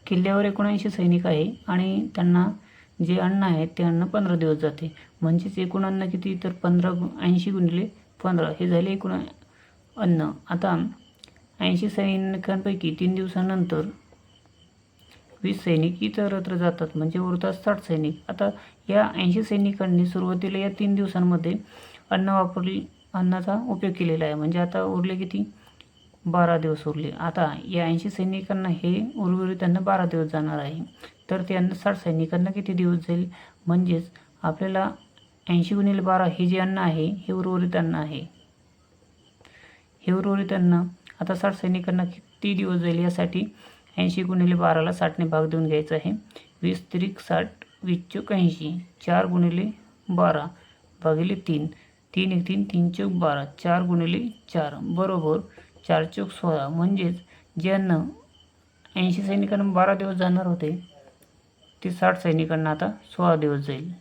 किल्ल्यावर 79 सैनिक आहे आणि त्यांना जे अन्न आहे ते अन्न 15 दिवस जाते. म्हणजेच एकूण अन्न किती, तर 80 गुणिले 15 हे झाले एकूण अन्न. आता 80 सैनिकांपैकी 3 दिवसानंतर 20 सैनिक इतरत्र जातात, म्हणजे उरतात 60 सैनिक. आता या 80 सैनिकांनी सुरुवातीला या 3 दिवसांमध्ये अन्नाचा उपयोग केलेला आहे. म्हणजे आता उरले किती, 12 दिवस उरले. आता या 80 सैनिकांना हे उर्वरित अन्न 12 दिवस जाणार आहे. तर ते अन्न 60 सैनिकांना किती दिवस जाईल, म्हणजेच आपल्याला 80 गुणिले 12 हे जे अन्न आहे हे उर्वरित अन्न आहे. हे उर्वरित अन्न आता 60 सैनिकांना किती दिवस जाईल, यासाठी 80 गुणिले 12ला 60ने भाग देऊन घ्यायचा आहे. 20 त्रिक 60, 20 चोक 80, 4 गुणिले 12 भागिले 3, 3 एक 3, 3 चोक 12, 4 गुणिले 4 बरोबर 4 चोक 16. म्हणजेच जे अन्न 80 सैनिकांना 12 दिवस जाणार होते ते 60 सैनिकांना आता 16 दिवस जाईल.